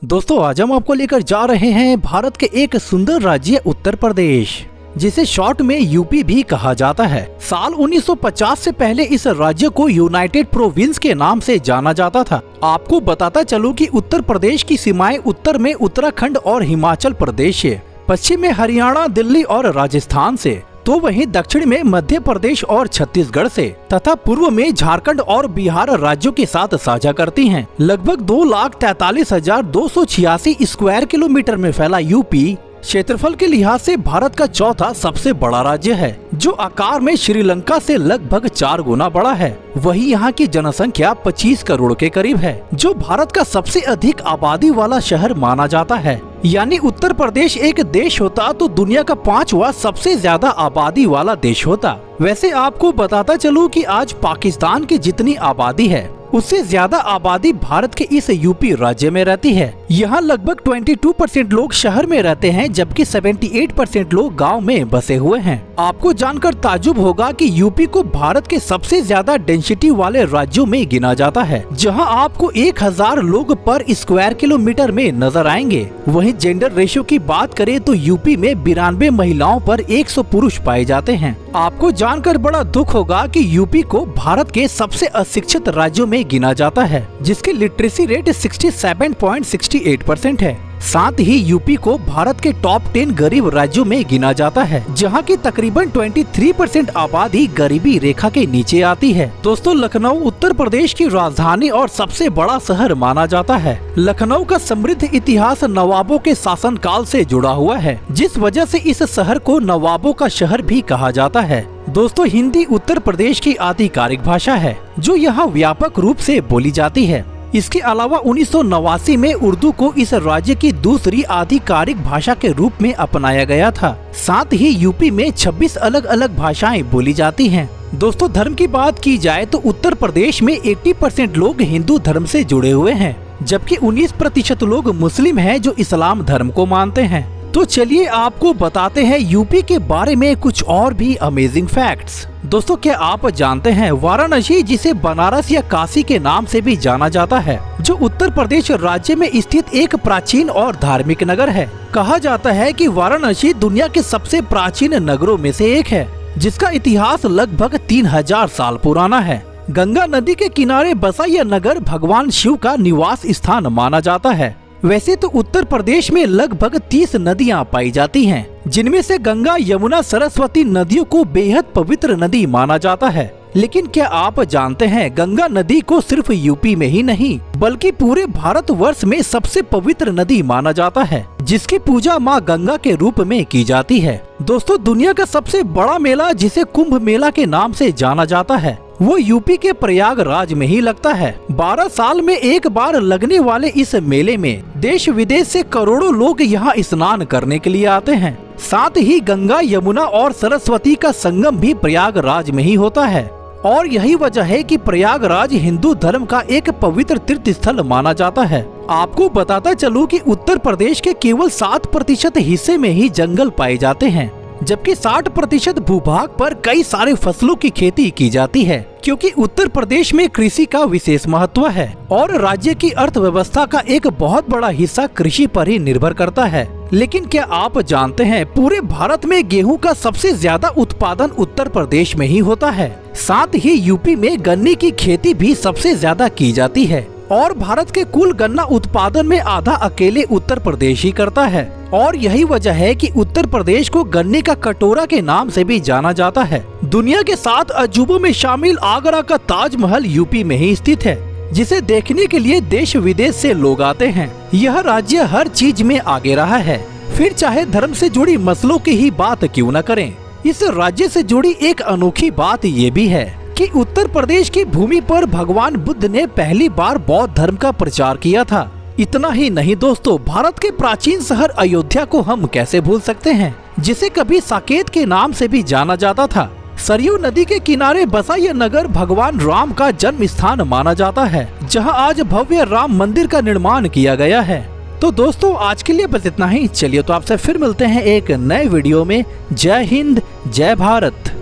दोस्तों आज हम आपको लेकर जा रहे हैं भारत के एक सुंदर राज्य उत्तर प्रदेश, जिसे शॉर्ट में यूपी भी कहा जाता है। साल 1950 से पहले इस राज्य को यूनाइटेड प्रोविंस के नाम से जाना जाता था। आपको बताता चलूं कि उत्तर प्रदेश की सीमाएं उत्तर में उत्तराखंड और हिमाचल प्रदेश से, पश्चिम में हरियाणा, दिल्ली और राजस्थान से, तो वहीं दक्षिण में मध्य प्रदेश और छत्तीसगढ़ से तथा पूर्व में झारखंड और बिहार राज्यों के साथ साझा करती हैं। लगभग 2,43,286 स्क्वायर किलोमीटर में फैला यूपी क्षेत्रफल के लिहाज से भारत का चौथा सबसे बड़ा राज्य है, जो आकार में श्रीलंका से लगभग 4 गुना बड़ा है। वहीं यहाँ की जनसंख्या 25 करोड़ के करीब है, जो भारत का सबसे अधिक आबादी वाला शहर माना जाता है। यानी उत्तर प्रदेश एक देश होता तो दुनिया का 5वां सबसे ज्यादा आबादी वाला देश होता। वैसे आपको बताता चलूं कि आज पाकिस्तान की जितनी आबादी है उससे ज्यादा आबादी भारत के इस यूपी राज्य में रहती है। यहाँ लगभग 22% लोग शहर में रहते हैं, जबकि 78% लोग गांव में बसे हुए हैं। आपको जानकर ताज्जुब होगा कि यूपी को भारत के सबसे ज्यादा डेंसिटी वाले राज्यों में गिना जाता है, जहां आपको 1000 लोग पर स्क्वायर किलोमीटर में नजर आएंगे। वहीं जेंडर रेशियो की बात करें तो यूपी में 92 महिलाओं पर 100 पुरुष पाए जाते हैं। आपको जानकर बड़ा दुख होगा कि यूपी को भारत के सबसे अशिक्षित राज्यों में गिना जाता है, जिसकी लिटरेसी रेट 67.68% है। साथ ही यूपी को भारत के टॉप 10 गरीब राज्यों में गिना जाता है, जहां की तकरीबन 23% आबादी गरीबी रेखा के नीचे आती है। दोस्तों लखनऊ उत्तर प्रदेश की राजधानी और सबसे बड़ा शहर माना जाता है। लखनऊ का समृद्ध इतिहास नवाबों के शासनकाल से जुड़ा हुआ है, जिस वजह से इस शहर को नवाबों का शहर भी कहा जाता है। दोस्तों हिंदी उत्तर प्रदेश की आधिकारिक भाषा है, जो यहाँ व्यापक रूप से बोली जाती है। इसके अलावा 1989 में उर्दू को इस राज्य की दूसरी आधिकारिक भाषा के रूप में अपनाया गया था। साथ ही यूपी में 26 अलग अलग भाषाएं बोली जाती हैं। दोस्तों धर्म की बात की जाए तो उत्तर प्रदेश में 80% लोग हिंदू धर्म से जुड़े हुए हैं, जबकि 19% लोग मुस्लिम हैं जो इस्लाम धर्म को मानते हैं। तो चलिए आपको बताते हैं यूपी के बारे में कुछ और भी अमेजिंग फैक्ट्स। दोस्तों क्या आप जानते हैं वाराणसी, जिसे बनारस या काशी के नाम से भी जाना जाता है, जो उत्तर प्रदेश राज्य में स्थित एक प्राचीन और धार्मिक नगर है। कहा जाता है कि वाराणसी दुनिया के सबसे प्राचीन नगरों में से एक है, जिसका इतिहास लगभग 3000 साल पुराना है। गंगा नदी के किनारे बसा यह नगर भगवान शिव का निवास स्थान माना जाता है। वैसे तो उत्तर प्रदेश में लगभग 30 नदियां पाई जाती हैं, जिनमें से गंगा, यमुना, सरस्वती नदियों को बेहद पवित्र नदी माना जाता है। लेकिन क्या आप जानते हैं गंगा नदी को सिर्फ यूपी में ही नहीं बल्कि पूरे भारतवर्ष में सबसे पवित्र नदी माना जाता है, जिसकी पूजा माँ गंगा के रूप में की जाती है। दोस्तों दुनिया का सबसे बड़ा मेला, जिसे कुंभ मेला के नाम से जाना जाता है, वो यूपी के प्रयागराज में ही लगता है। 12 साल में एक बार लगने वाले इस मेले में देश विदेश से करोड़ों लोग यहाँ स्नान करने के लिए आते हैं। साथ ही गंगा, यमुना और सरस्वती का संगम भी प्रयागराज में ही होता है, और यही वजह है कि प्रयागराज हिंदू धर्म का एक पवित्र तीर्थ स्थल माना जाता है। आपको बताता चलूं कि उत्तर प्रदेश के केवल 7% हिस्से में ही जंगल पाए जाते हैं, जबकि 60% भूभाग पर कई सारे फसलों की खेती की जाती है, क्योंकि उत्तर प्रदेश में कृषि का विशेष महत्व है और राज्य की अर्थव्यवस्था का एक बहुत बड़ा हिस्सा कृषि पर ही निर्भर करता है। लेकिन क्या आप जानते हैं पूरे भारत में गेहूं का सबसे ज्यादा उत्पादन उत्तर प्रदेश में ही होता है। साथ ही यूपी में गन्ने की खेती भी सबसे ज्यादा की जाती है, और भारत के कुल गन्ना उत्पादन में आधा अकेले उत्तर प्रदेश ही करता है। और यही वजह है कि उत्तर प्रदेश को गन्ने का कटोरा के नाम से भी जाना जाता है। दुनिया के 7 अजूबों में शामिल आगरा का ताजमहल यूपी में ही स्थित है, जिसे देखने के लिए देश विदेश से लोग आते हैं। यह राज्य हर चीज में आगे रहा है, फिर चाहे धर्म से जुड़ी मसलों की ही बात क्यों न करें। इस राज्य से जुड़ी एक अनोखी बात ये भी है कि उत्तर प्रदेश की भूमि पर भगवान बुद्ध ने पहली बार बौद्ध धर्म का प्रचार किया था। इतना ही नहीं दोस्तों, भारत के प्राचीन शहर अयोध्या को हम कैसे भूल सकते हैं, जिसे कभी साकेत के नाम से भी जाना जाता था। सरयू नदी के किनारे बसा यह नगर भगवान राम का जन्म स्थान माना जाता है, जहां आज भव्य राम मंदिर का निर्माण किया गया है। तो दोस्तों आज के लिए बस इतना ही। चलिए तो आपसे फिर मिलते हैं एक नए वीडियो में। जय हिंद, जय भारत।